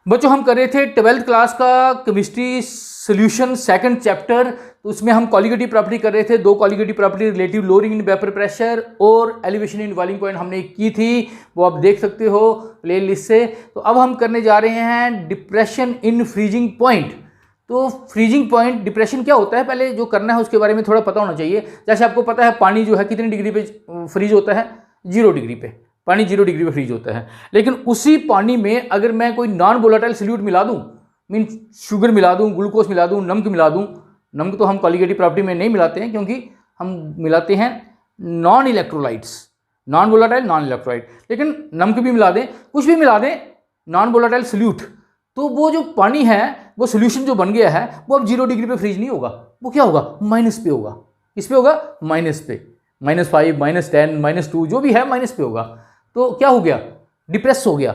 बच्चों हम कर रहे थे 12th क्लास का केमिस्ट्री सोल्यूशन सेकंड चैप्टर। तो उसमें हम कॉलिगेटिव प्रॉपर्टी कर रहे थे। दो colligative property, relative lowering in vapour pressure और एलिवेशन इन बॉइलिंग पॉइंट हमने की थी, वो आप देख सकते हो प्ले लिस्ट से। तो अब हम करने जा रहे हैं डिप्रेशन इन फ्रीजिंग पॉइंट। तो फ्रीजिंग पॉइंट डिप्रेशन क्या होता है, पहले जो करना है उसके बारे में थोड़ा पता होना चाहिए। जैसे आपको पता है पानी जो है कितनी डिग्री पे फ्रीज होता है, 0 डिग्री पे। पानी 0 डिग्री पे फ्रीज होता है। लेकिन उसी पानी में अगर मैं कोई नॉन वोलेटाइल सॉल्यूट मिला दूं, मीन शुगर मिला दूं, ग्लूकोज मिला दूं, नमक मिला दूं। नमक तो हम कॉलिगेटिव प्रॉपर्टी में नहीं मिलाते हैं क्योंकि हम मिलाते हैं non electrolytes, non volatile non electrolyte. लेकिन नमक भी मिला दें, कुछ भी मिला दें, नॉन वोलेटाइल सॉल्यूट, तो वो जो पानी है, वो सोल्यूशन जो बन गया है, वो अब 0 डिग्री पे फ्रीज नहीं होगा। वो क्या होगा, माइनस पे होगा। किस पे होगा, माइनस पे। -5, -10, -2 जो भी है माइनस पे होगा। तो क्या हो गया, डिप्रेस हो गया,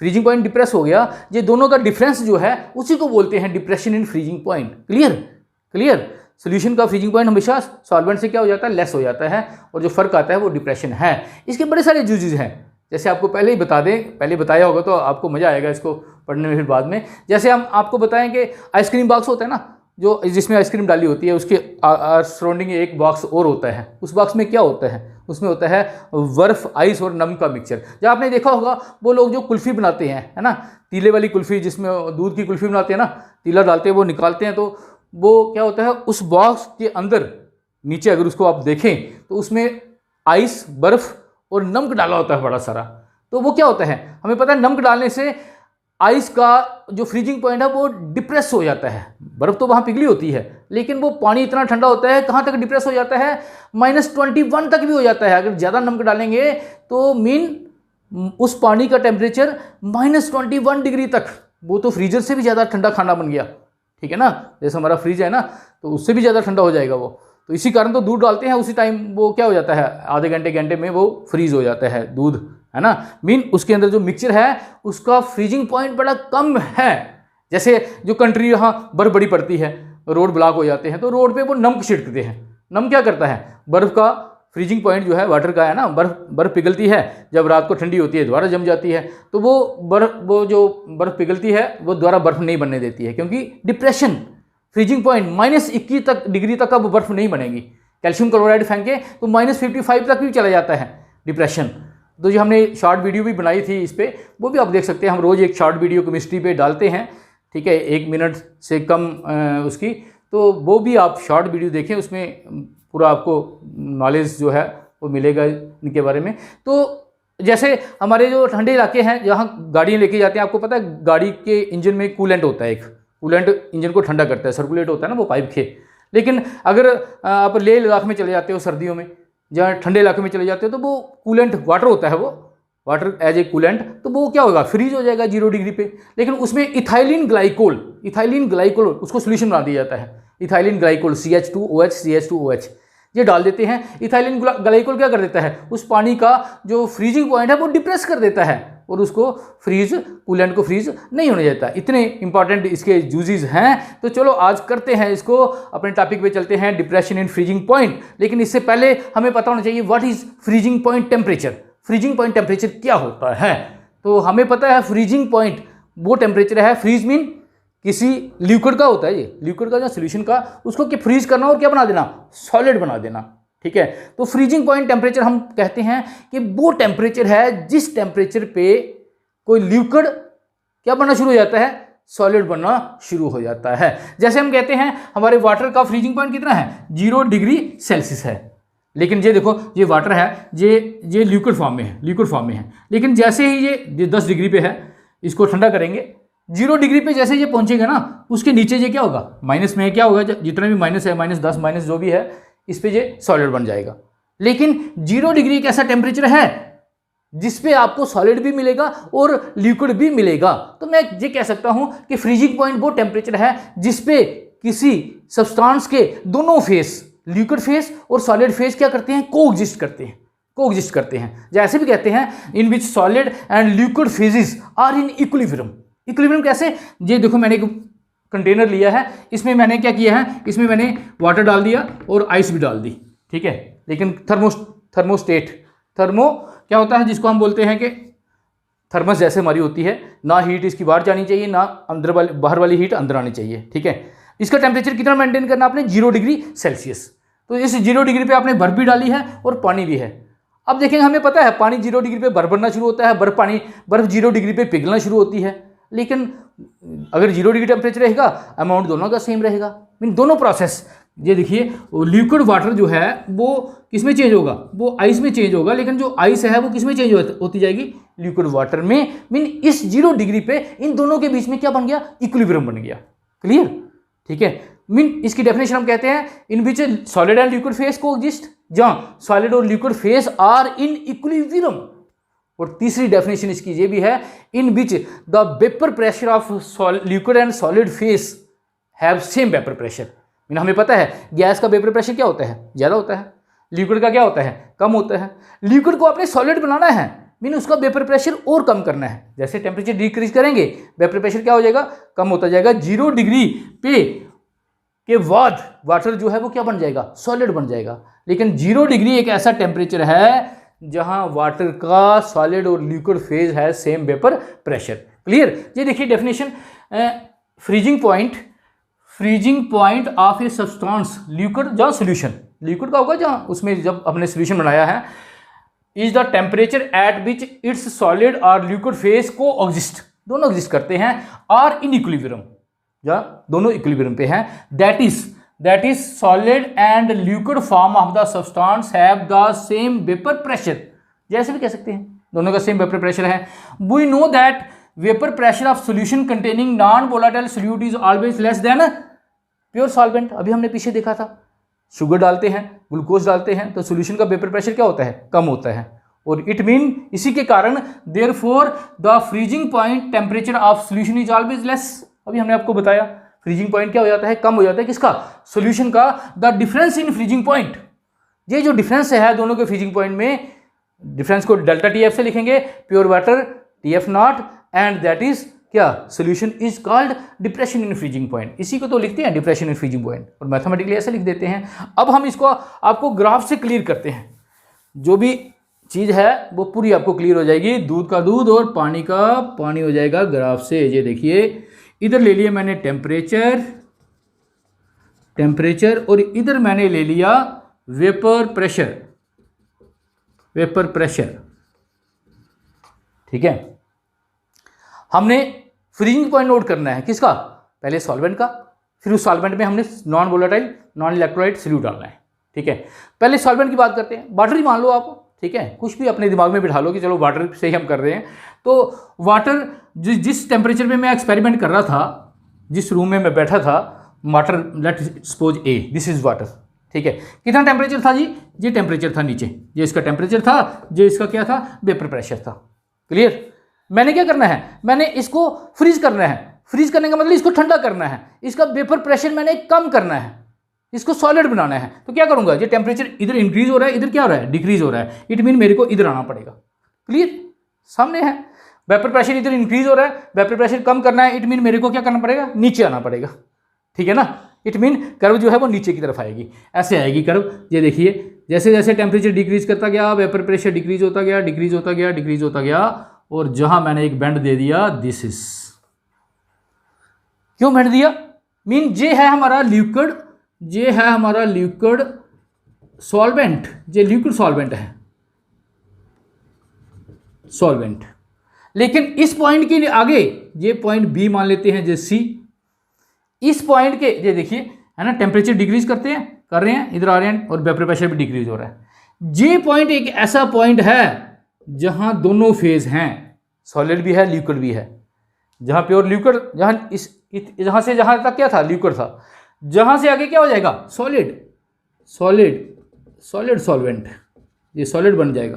फ्रीजिंग पॉइंट डिप्रेस हो गया। ये दोनों का डिफरेंस जो है उसी को बोलते हैं depression in freezing point. Clear clear. Solution का फ्रीजिंग पॉइंट हमेशा सॉल्वेंट से क्या हो जाता है, लेस हो जाता है, और जो फर्क आता है वो डिप्रेशन है। इसके बड़े सारे यूजेस हैं, जैसे आपको पहले ही बता दें, पहले बताया होगा तो आपको मजा आएगा इसको पढ़ने में फिर बाद में। जैसे हम आपको बताएं कि आइसक्रीम बॉक्स होता है ना, जो जिसमें आइसक्रीम डाली होती है, उसके सराउंडिंग एक बॉक्स और होता है। उस बॉक्स में क्या होता है, उसमें होता है बर्फ, आइस और नमक का मिक्सचर। जब आपने देखा होगा वो लोग जो कुल्फ़ी बनाते हैं, है ना, तीले वाली कुल्फ़ी, जिसमें दूध की कुल्फ़ी बनाते हैं ना, तीला डालते हैं, वो निकालते हैं, तो वो क्या होता है, उस बॉक्स के अंदर नीचे अगर उसको आप देखें तो उसमें आइस, बर्फ़ और नमक डाला होता है बड़ा सारा। तो वो क्या होता है, हमें पता है नमक डालने से आइस का जो फ्रीजिंग पॉइंट है वो डिप्रेस हो जाता है। बर्फ़ तो वहाँ पिघली होती है, लेकिन वो पानी इतना ठंडा होता है, कहाँ तक डिप्रेस हो जाता है, -21 तक भी हो जाता है। अगर ज़्यादा नमक डालेंगे तो मीन उस पानी का टेम्परेचर -21 डिग्री तक, वो तो फ्रीजर से भी ज़्यादा ठंडा खाना बन गया, ठीक है ना। जैसे हमारा फ्रिज है ना, तो उससे भी ज़्यादा ठंडा हो जाएगा वो। तो इसी कारण तो दूध डालते हैं, उसी टाइम वो क्या हो जाता है, आधे घंटे में वो फ्रीज हो जाता है दूध, है ना। मीन उसके अंदर जो मिक्सचर है उसका फ्रीजिंग पॉइंट बड़ा कम है। जैसे जो कंट्री यहाँ बर्फ़ बड़ी पड़ती है, रोड ब्लॉक हो जाते हैं, तो रोड पे वो नमक छिड़कते हैं। नमक क्या करता है, बर्फ़ का फ्रीजिंग पॉइंट जो है वाटर का है ना, बर्फ़ पिघलती है, जब रात को ठंडी होती है दोबारा जम जाती है, तो वो जो बर्फ़ पिघलती है वो दोबारा बर्फ़ नहीं बनने देती है, क्योंकि डिप्रेशन फ्रीजिंग पॉइंट -21 डिग्री तक अब बर्फ़ नहीं बनेगी। कैल्शियम क्लोराइड फेंके तो -55 तक भी चला जाता है डिप्रेशन। तो जो हमने शॉर्ट वीडियो भी बनाई थी इस पर, वो भी आप देख सकते हैं। हम रोज़ एक शॉर्ट वीडियो केमिस्ट्री पे डालते हैं, ठीक है, 1 मिनट से कम उसकी, तो वो भी आप शॉर्ट वीडियो देखें, उसमें पूरा आपको नॉलेज जो है वो मिलेगा इनके बारे में। तो जैसे हमारे जो ठंडे इलाके हैं जहाँ गाड़ियाँ लेके जाते हैं, आपको पता है गाड़ी के इंजन में कूलेंट होता है, एक कूलेंट इंजन को ठंडा करता है, सर्कुलेट होता है ना वो पाइप के। लेकिन अगर आप लेह लद्दाख में चले जाते हो सर्दियों में, जहाँ ठंडे इलाके में चले जाते हो, तो वो कूलेंट वाटर होता है, वो वाटर एज ए कूलेंट, तो वो क्या होगा, फ्रीज हो जाएगा 0 डिग्री पे। लेकिन उसमें इथाइलिन ग्लाइकोल उसको सोल्यूशन बना दिया जाता है। इथाइलिन ग्लाइकोल CH2OH ये डाल देते हैं। इथाइलिन ग्लाइकोल क्या कर देता है, उस पानी का जो फ्रीजिंग पॉइंट है वो डिप्रेस कर देता है, और उसको फ्रीज, कूलेंट को फ्रीज नहीं होने देता। इतने इंपॉर्टेंट इसके यूजेस हैं। तो चलो आज करते हैं इसको, अपने टॉपिक पे चलते हैं, डिप्रेशन इन फ्रीजिंग पॉइंट। लेकिन इससे पहले हमें पता होना चाहिए what is freezing point temperature. Freezing point temperature क्या होता है, तो हमें पता है फ्रीजिंग पॉइंट वो टेम्परेचर है, फ्रीज मीन किसी लिक्विड का होता है, ये लिक्विड का जो सोल्यूशन का, उसको क्या फ्रीज करना और क्या बना देना, सॉलिड बना देना, ठीक है। तो फ्रीजिंग पॉइंट टेम्परेचर हम कहते हैं कि वो टेम्परेचर है जिस टेम्परेचर पे कोई लिक्विड क्या बनना शुरू हो जाता है, सॉलिड बनना शुरू हो जाता है। जैसे हम कहते हैं हमारे वाटर का फ्रीजिंग पॉइंट कितना है, 0 डिग्री सेल्सियस है। लेकिन ये देखो, ये वाटर है, ये लिक्विड फॉर्म में है। लेकिन जैसे ही ये 10 डिग्री पे है, इसको ठंडा करेंगे, 0 डिग्री पे जैसे ये पहुंचेगा ना, उसके नीचे ये क्या होगा, माइनस में क्या होगा, जितना भी माइनस है, -10 माइनस जो भी है, इस पे ये सॉलिड बन जाएगा। लेकिन 0 डिग्री एक ऐसा टेम्परेचर है जिसपे आपको सॉलिड भी मिलेगा और लिक्विड भी मिलेगा। तो मैं ये कह सकता हूं कि फ्रीजिंग पॉइंट वो टेम्परेचर है जिसपे किसी सब्सटेंस के दोनों फेस, लिक्विड फेस और सॉलिड फेस क्या करते हैं, कोएग्जिस्ट करते हैं। जैसे भी कहते हैं in which solid and liquid phases are in equilibrium. Equilibrium कैसे, ये देखो मैंने एक कंटेनर लिया है, इसमें मैंने क्या किया है, इसमें मैंने वाटर डाल दिया और आइस भी डाल दी, ठीक है। लेकिन थर्मो क्या होता है, जिसको हम बोलते हैं कि थर्मस जैसे हमारी होती है, ना हीट इसकी बाहर जानी चाहिए, ना अंदर वाली बाहर वाली हीट अंदर आनी चाहिए। ठीक है, इसका टेम्परेचर कितना मेंटेन करना आपने, 0 डिग्री सेल्सियस। तो इस 0 डिग्री पे आपने बर्फ भी डाली है और पानी भी है। अब देखेंगे, हमें पता है पानी 0 डिग्री पे बर्फ बनना शुरू होता है, बर्फ 0 डिग्री पे पिघलना शुरू होती है। लेकिन अगर 0 डिग्री टेम्परेचर रहेगा, अमाउंट दोनों का सेम रहेगा। मीन दोनों प्रोसेस, ये देखिए लिक्विड वाटर जो है वो किस में चेंज होगा, वो आइस में चेंज होगा, लेकिन जो आइस है वो किस में चेंज होती जाएगी, लिक्विड वाटर में। मीन इस 0 डिग्री पे इन दोनों के बीच में क्या बन गया, इक्विलिब्रियम बन गया। क्लियर? ठीक है, मीन इसकी डेफिनेशन हम कहते हैं in which solid and liquid phase coexist, जहां सॉलिड और liquid phase are in equilibrium. और तीसरी डेफिनेशन इसकी ये भी है, in which the vapour pressure of liquid and solid phase have same vapour pressure. Mean हमें पता है गैस का वेपर प्रेशर क्या होता है, ज़्यादा होता है, लिक्विड का क्या होता है, कम होता है। लिक्विड को आपने सॉलिड बनाना है, मीन उसका वेपर प्रेशर और कम करना है। जैसे टेम्परेचर डिक्रीज करेंगे, वेपर प्रेशर क्या हो जाएगा, कम होता जाएगा। 0 डिग्री पे के बाद वाटर जो है वो क्या बन जाएगा, सॉलिड बन जाएगा। लेकिन 0 डिग्री एक ऐसा टेम्परेचर है जहां वाटर का सॉलिड और लिक्विड फेज है सेम वेपर प्रेशर। क्लियर? ये देखिए definition, freezing point of a substance liquid, जहां सोल्यूशन लिक्विड का होगा, जहां उसमें जब हमने सोल्यूशन बनाया है, is the temperature at which it's solid और लिक्विड फेज को एग्जिस्ट, दोनों एग्जिस्ट करते हैं, आर इन इक्विलिब्रियम, जहां दोनों इक्विलिब्रियम पे हैं। That is solid and liquid form of the substance have the same vapour pressure, जैसे भी कह सकते हैं दोनों का सेम वेपर प्रेशर है। We know that vapour pressure of solution containing non volatile solute is always less than pure solvent. अभी हमने पीछे देखा था, शुगर डालते हैं, ग्लूकोज डालते हैं तो सॉल्यूशन का वेपर प्रेशर क्या होता है, कम होता है। और इट मीन इसी के कारण therefore the freezing point temperature of solution is always less. अभी हमने आपको बताया फ्रीजिंग पॉइंट क्या हो जाता है, कम हो जाता है, किसका, सॉल्यूशन का। The difference in freezing point, ये जो डिफरेंस है दोनों के फ्रीजिंग पॉइंट में, डिफरेंस को डेल्टा टीएफ से लिखेंगे, pure water TF not, and that is क्या, solution is called depression in freezing point. इसी को तो लिखते हैं डिप्रेशन इन फ्रीजिंग पॉइंट, और मैथमेटिकली ऐसे लिख देते हैं। अब हम इसको आपको ग्राफ से क्लियर करते हैं, जो भी चीज़ है वो पूरी आपको क्लियर हो जाएगी। दूध का दूध और पानी का पानी हो जाएगा ग्राफ से। ये देखिए इधर ले लिया मैंने टेम्परेचर और इधर मैंने ले लिया वेपर प्रेशर। ठीक है, हमने फ्रीजिंग पॉइंट नोट करना है किसका, पहले सॉल्वेंट का, फिर उस सॉल्वेंट में हमने non volatile non electrolyte solute डालना है। ठीक है, पहले सॉल्वेंट की बात करते हैं। वाटर ही मान लो आप, ठीक है, कुछ भी अपने दिमाग में बिठा लो कि चलो वाटर से ही हम कर रहे हैं। तो वाटर जिस टेम्परेचर में मैं एक्सपेरिमेंट कर रहा था, जिस रूम में मैं बैठा था, water let suppose A, this is water. ठीक है, कितना टेम्परेचर था जी, ये टेम्परेचर था नीचे, ये इसका टेम्परेचर था, ये इसका क्या था, वेपर प्रेशर था। क्लियर? मैंने क्या करना है, मैंने इसको फ्रीज करना है। फ्रीज करने का मतलब इसको ठंडा करना है, इसका वेपर प्रेशर मैंने कम करना है, इसको सॉलिड बनाना है। तो क्या करूंगा, ये टेम्परेचर इधर इंक्रीज हो रहा है, इधर क्या हो रहा है, डिक्रीज हो रहा है। इट मीन मेरे को इधर आना पड़ेगा। क्लियर? सामने है, वेपर प्रेशर इधर इंक्रीज हो रहा है, वेपर प्रेशर कम करना है, इट मीन मेरे को क्या करना पड़ेगा, नीचे आना पड़ेगा। ठीक है ना, इट मीन कर्व जो है वो नीचे की तरफ आएगी, ऐसे आएगी कर्व। ये देखिए जैसे जैसे टेम्परेचर डिक्रीज करता गया, वेपर प्रेशर डिक्रीज होता गया, डिक्रीज होता गया, डिक्रीज होता गया, और जहां मैंने एक बेंड दे दिया, दिस इज, क्यों बेंड दिया, मीन ये है हमारा लिक्विड, ये है हमारा लिक्विड सॉल्वेंट, ये लिक्विड सॉल्वेंट है, सॉल्वेंट। लेकिन इस पॉइंट के आगे ये पॉइंट बी मान लेते हैं, जैसे सी। इस पॉइंट के ये देखिए है ना, टेम्परेचर डिक्रीज कर रहे हैं, इधर आ रहे हैं, और वेपर प्रेशर भी डिक्रीज हो रहा है। ये पॉइंट एक ऐसा पॉइंट है जहां दोनों फेज हैं, सॉलिड भी है, लिक्विड भी है। जहां प्योर लिक्विड, जहां से जहां तक क्या था, लिक्विड था, जहां से आगे क्या हो जाएगा, सॉलिड सॉल्वेंट, ये सॉलिड बन जाएगा।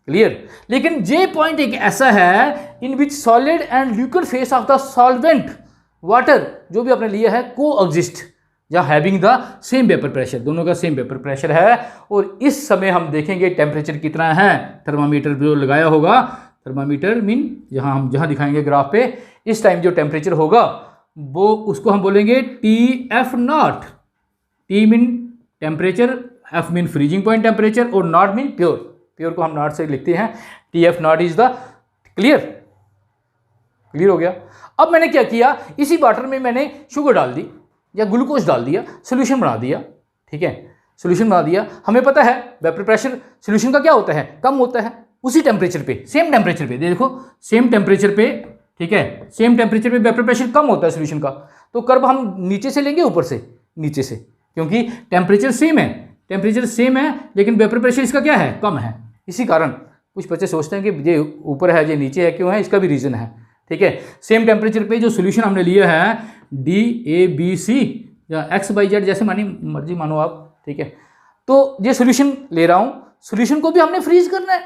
क्लियर? लेकिन ये पॉइंट एक ऐसा है in which solid and liquid phase of the solvent water, जो भी आपने लिया है, को एग्जिस्ट, जहाँ having the same vapour pressure, दोनों का सेम वेपर प्रेशर है। और इस समय हम देखेंगे टेम्परेचर कितना है, थर्मामीटर जो लगाया होगा, थर्मामीटर मीन जहाँ दिखाएंगे ग्राफ पे, इस टाइम जो टेम्परेचर होगा वो उसको हम बोलेंगे TF not. T mean temperature, F mean freezing point temperature, और नॉट मीन प्योर। प्योर को हम नॉट से लिखते हैं, TF not is the, clear? Clear हो गया। अब मैंने क्या किया, इसी वाटर में मैंने शुगर डाल दी या ग्लूकोज डाल दिया, सोल्यूशन बना दिया, ठीक है, सोल्यूशन बना दिया। हमें पता है वेपर प्रेशर सोल्यूशन का क्या होता है, कम होता है उसी टेम्परेचर पे, सेम टेम्परेचर पे, देखो सेम टेम्परेचर पे, ठीक है, सेम टेम्परेचर पे वेपर प्रेशर कम होता है सोल्यूशन का। तो कर्व हम नीचे से लेंगे ऊपर से, नीचे से, क्योंकि टेम्परेचर सेम है, टेम्परेचर सेम है लेकिन वेपर प्रेशर इसका क्या है, कम है। इसी कारण कुछ बच्चे सोचते हैं कि ये ऊपर है ये नीचे है, क्यों है, इसका भी रीज़न है, ठीक है। सेम टेम्परेचर पे जो सोल्यूशन हमने लिया है DABC या XYZ जैसे मानी मर्जी मानो आप, ठीक है। तो ये सोल्यूशन ले रहा हूँ, सोल्यूशन को भी हमने फ्रीज करना है,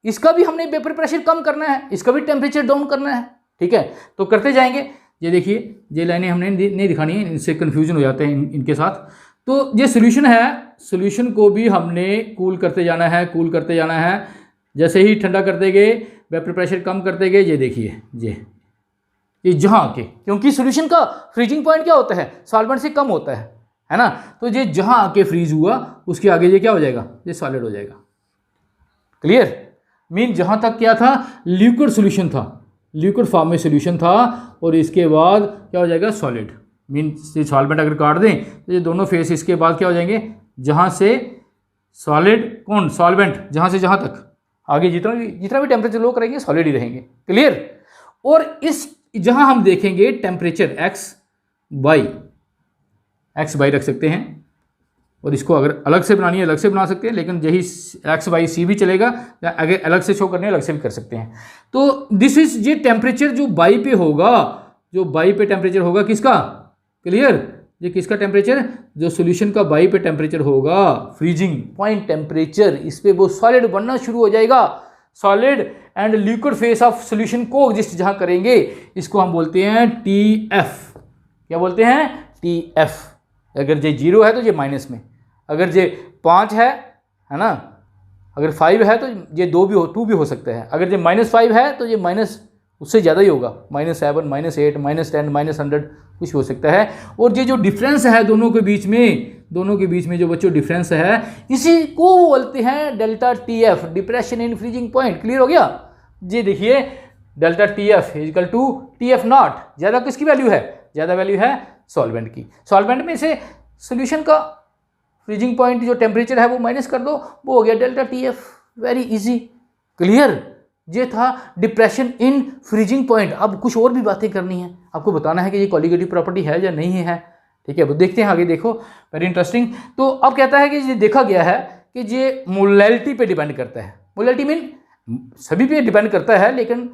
इसका भी हमने वेपर प्रेशर कम करना है, इसका भी टेम्परेचर डाउन करना है, ठीक है। तो करते जाएंगे। ये देखिए ये लाइनें हमने नहीं दिखानी है, इनसे कन्फ्यूजन हो जाते हैं इनके साथ। तो ये सोल्यूशन है, सोल्यूशन को भी हमने कूल करते जाना है, कूल करते जाना है। जैसे ही ठंडा करते गए वेपर प्रेशर कम करते गए, ये देखिए ये जहाँ आके, क्योंकि सोल्यूशन का फ्रीजिंग पॉइंट क्या होता है, सॉल्वेंट से कम होता है ना। तो ये जहाँ आके फ्रीज हुआ उसके आगे ये क्या हो जाएगा, ये सॉलिड हो जाएगा। क्लियर, मीन जहाँ तक क्या था, लिक्विड सोल्यूशन था, लिक्विड फॉर्म में सोल्यूशन था, और इसके बाद क्या हो जाएगा, सॉलिड। मीन सॉल्वेंट अगर काट दें तो ये दोनों फेस इसके बाद क्या हो जाएंगे, जहाँ से सॉलिड, कौन, सॉल्वेंट, जहाँ से जहाँ तक आगे जितना भी टेम्परेचर लो करेंगे सॉलिड ही रहेंगे। क्लियर। और इस जहाँ हम देखेंगे टेम्परेचर एक्स बाई रख सकते हैं, और इसको अगर अलग से बनानी है अलग से बना सकते हैं, लेकिन यही x/c भी चलेगा, या अगर अलग से शो करने अलग से भी कर सकते हैं। तो दिस इज ये टेम्परेचर जो बाई पे होगा, जो बाई पे टेम्परेचर होगा किसका, क्लियर, ये किसका टेम्परेचर, जो सोल्यूशन का बाई पे टेम्परेचर होगा, फ्रीजिंग पॉइंट टेम्परेचर, इस पे वो सॉलिड बनना शुरू हो जाएगा। Solid and liquid phase of solution को एग्जिस्ट जहां करेंगे, इसको हम बोलते हैं TF। क्या बोलते हैं, TF। अगर ये 0 है तो ये माइनस में, अगर ये 5 है ना, अगर 5 है तो ये 2 भी हो सकता है, अगर ये -5 है तो ये माइनस उससे ज़्यादा ही होगा, -7, -8, -10, -100 कुछ हो सकता है। और ये जो डिफरेंस है दोनों के बीच में जो बच्चों डिफरेंस है, इसी को बोलते हैं delta TF, depression in freezing point. Clear हो गया। ये देखिए delta TF equal to TF naught, ज़्यादा किसकी वैल्यू है, ज़्यादा वैल्यू है सॉल्वेंट की। सॉल्वेंट में से सोल्यूशन का फ्रीजिंग पॉइंट जो टेम्परेचर है वो माइनस कर दो, वो हो गया delta TF। Very easy. Clear. ये था डिप्रेशन इन फ्रीजिंग पॉइंट। अब कुछ और भी बातें करनी है, आपको बताना है कि ये कॉलिगेटिव प्रॉपर्टी है या नहीं है, ठीक है। वो देखते हैं आगे, देखो वेरी इंटरेस्टिंग। तो अब कहता है कि ये देखा गया है कि ये मोलैलिटी पे डिपेंड करता है। मोलैलिटी मीन सभी पे डिपेंड करता है, लेकिन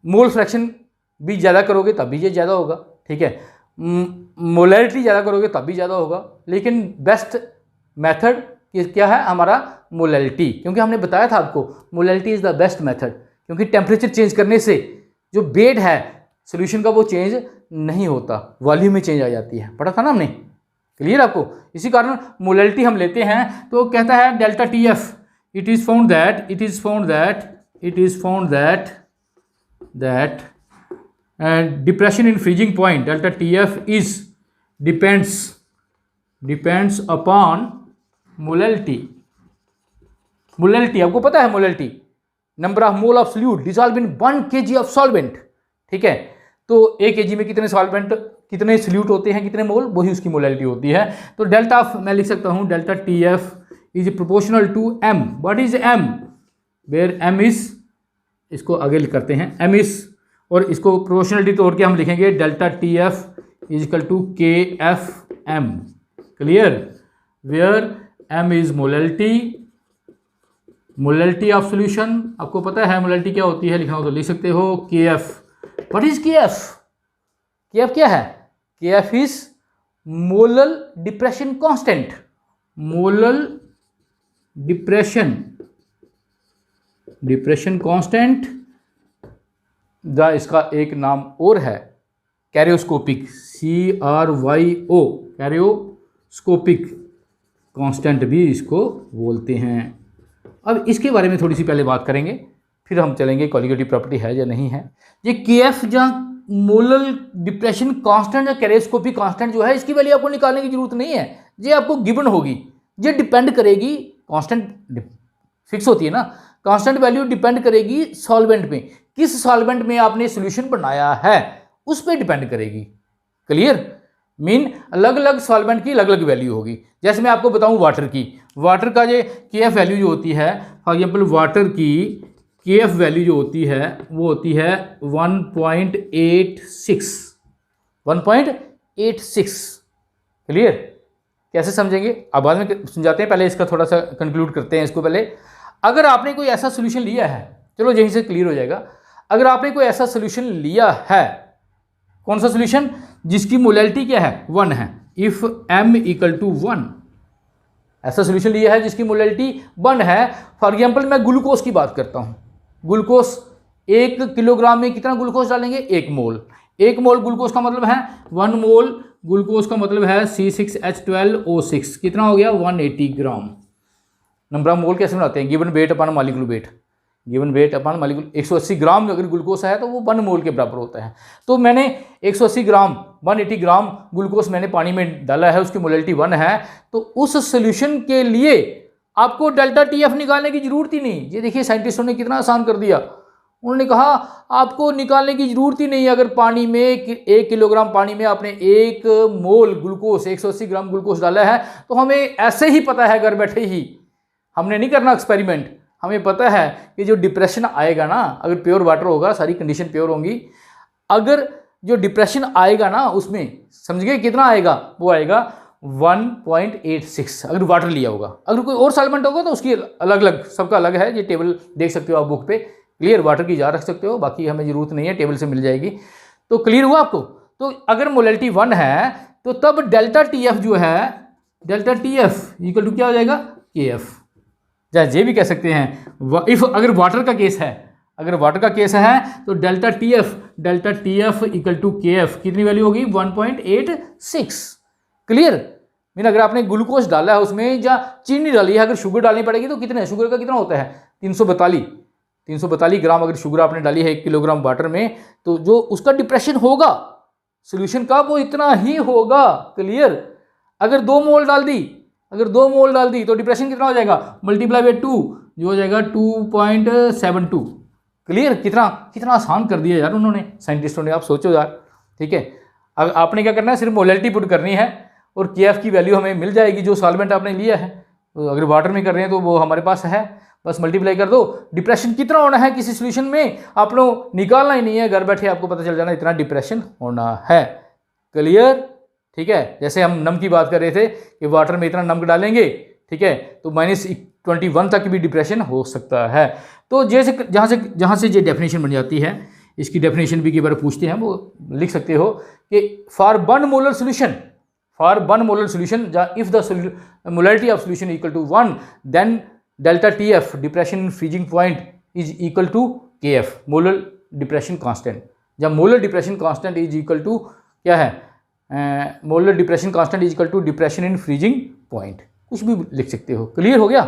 मोल फ्रैक्शन भी ज़्यादा करोगे तब भी ये ज़्यादा होगा, ठीक है। मोलैलिटी ज़्यादा करोगे तब भी ज़्यादा होगा, लेकिन बेस्ट मेथड क्या है हमारा, मोलैलिटी। क्योंकि हमने बताया था आपको molality is the best method, क्योंकि टेम्परेचर चेंज करने से जो बेड है सोल्यूशन का वो चेंज नहीं होता, वॉल्यूम में चेंज आ जाती है, पढ़ा था ना हमने। क्लियर आपको। इसी कारण मोलैलिटी हम लेते हैं। तो कहता है delta TF, it is found that depression in freezing point delta TF is depends upon molality. आपको पता है molality, number of mole of solute dissolve in 1 kg of solvent, ठीक है। तो 1 kg में कितने सॉल्वेंट, कितने सोल्यूट होते हैं, कितने मोल, वही उसकी मोलैलिटी होती है। तो डेल्टा ऑफ, मैं लिख सकता हूं delta TF is proportional to M। What is M, where M is, इसको आगे करते हैं, M इज, और इसको प्रोपोर्शनलिटी तोड़ के हम लिखेंगे delta TF is equal to KFM। Clear. Where M is molality of solution. आपको पता है मोलैलिटी क्या होती है, लिखना हो तो लिख सकते हो KF। What is KF, KF क्या है, KF is molal depression constant. Molal depression constant, इसका एक नाम और है कैरियोस्कोपिक, CRYO, कैरियोस्कोपिक कांस्टेंट भी इसको बोलते हैं। अब इसके बारे में थोड़ी सी पहले बात करेंगे, फिर हम चलेंगे कॉलिगेटिव प्रॉपर्टी है या नहीं है। ये KF जहाँ मोलल डिप्रेशन कांस्टेंट या कैरियोस्कोपिक कांस्टेंट जो है, इसकी वैल्यू आपको निकालने की जरूरत नहीं है, ये आपको गिवन होगी। ये डिपेंड करेगी, कांस्टेंट फिक्स होती है ना, कांस्टेंट वैल्यू डिपेंड करेगी सॉल्वेंट पे किस सॉल्वेंट में आपने सोल्यूशन बनाया है उस पर डिपेंड करेगी। क्लियर? मीन अलग अलग सॉल्वेंट की अलग अलग वैल्यू होगी। जैसे मैं आपको बताऊं वाटर की, वाटर का जो KF वैल्यू जो होती है, फॉर एग्जांपल वाटर की KF वैल्यू जो होती है वो होती है 1.86। क्लियर? कैसे समझेंगे आप बाद में समझाते हैं, पहले इसका थोड़ा सा कंक्लूड करते हैं इसको। पहले अगर आपने कोई ऐसा सोल्यूशन लिया है, चलो यहीं से क्लियर हो जाएगा। अगर आपने कोई ऐसा सोल्यूशन लिया है, कौन सा सोल्यूशन जिसकी मोलैलिटी क्या है 1 है, इफ m इक्वल टू 1, ऐसा सोल्यूशन लिया है जिसकी मोलैलिटी 1 है। फॉर एग्जांपल मैं ग्लूकोज की बात करता हूं। ग्लूकोज 1 किलोग्राम में कितना ग्लूकोज डालेंगे? 1 मोल। 1 मोल ग्लूकोज का मतलब है 1 मोल ग्लूकोज का मतलब है C6H12O6, कितना हो गया? 180 ग्राम। नंबर ऑफ मोल कैसे बनाते हैं? Given weight upon molecular weight, given weight upon molecule. 180 ग्राम अगर ग्लूकोज है तो वो 1 मोल के बराबर होता है। तो मैंने 180 ग्राम 180 ग्राम ग्लूकोज मैंने पानी में डाला है, उसकी मोलैलिटी 1 है। तो उस सोल्यूशन के लिए आपको डेल्टा TF निकालने की जरूरत ही नहीं। ये देखिए साइंटिस्टों ने कितना आसान कर दिया। उन्होंने कहा आपको निकालने की जरूरत ही नहीं। अगर पानी में 1 किलोग्राम पानी में आपने 1 मोल ग्लूकोज 180 ग्राम ग्लूकोज डाला है तो हमें ऐसे ही पता है, घर बैठे ही, हमने नहीं करना एक्सपेरिमेंट, हमें पता है कि जो डिप्रेशन आएगा ना, अगर प्योर वाटर होगा, सारी कंडीशन प्योर होंगी, अगर जो डिप्रेशन आएगा ना उसमें समझ गए कितना आएगा? वो आएगा 1.86 अगर वाटर लिया होगा। अगर कोई और सॉल्वेंट होगा तो उसकी अलग अलग, सबका अलग है। ये टेबल देख सकते हो आप बुक पे, क्लियर? वाटर की जार रख सकते हो, बाकी हमें जरूरत नहीं है, टेबल से मिल जाएगी। तो क्लियर हुआ आपको? तो अगर मोलैलिटी 1 है तो तब डेल्टा TF जो है, डेल्टा TF इक्वल टू क्या हो जाएगा? KF। या ये भी कह सकते हैं इफ अगर वाटर का केस है, अगर वाटर का केस है तो delta TF equal to KF कितनी वैल्यू होगी? 1.86। क्लियर? मीन अगर आपने ग्लूकोज डाला है उसमें या चीनी डाली है, अगर शुगर डालनी पड़ेगी तो कितने, शुगर का कितना होता है? 342 ग्राम अगर शुगर आपने डाली है 1 किलोग्राम वाटर में, तो जो उसका डिप्रेशन होगा सोल्यूशन का वो इतना ही होगा। क्लियर? अगर 2 मोल डाल दी, अगर 2 मोल डाल दी तो डिप्रेशन कितना हो जाएगा? मल्टीप्लाई बाय 2 जो हो जाएगा 2.72। क्लियर? कितना आसान कर दिया यार उन्होंने, साइंटिस्टों ने। आप सोचो यार, ठीक है? अब आपने क्या करना है? सिर्फ मोलैलिटी पुट करनी है और KF की वैल्यू हमें मिल जाएगी जो सॉल्वेंट आपने लिया है। तो अगर वाटर में कर रहे हैं तो वो हमारे पास है, बस मल्टीप्लाई कर दो। डिप्रेशन कितना होना है किसी सोल्यूशन में आपको निकालना ही नहीं है, घर बैठे आपको पता चल जाना इतना डिप्रेशन होना है। क्लियर? ठीक है? जैसे हम नम की बात कर रहे थे कि वाटर में इतना नमक डालेंगे, ठीक है, तो -21 तक भी डिप्रेशन हो सकता है। तो जैसे जहाँ से ये डेफिनेशन बन जाती है, इसकी डेफिनेशन भी कई बार पूछते हैं, वो लिख सकते हो कि for 1 molar solution, if the molarity of solution equal to 1 then delta TF depression in freezing point is equal to KF molar depression constant. जब molar depression constant is equal to क्या है? Molar depression constant is equal to depression in freezing point, कुछ भी लिख सकते हो। Clear हो गया?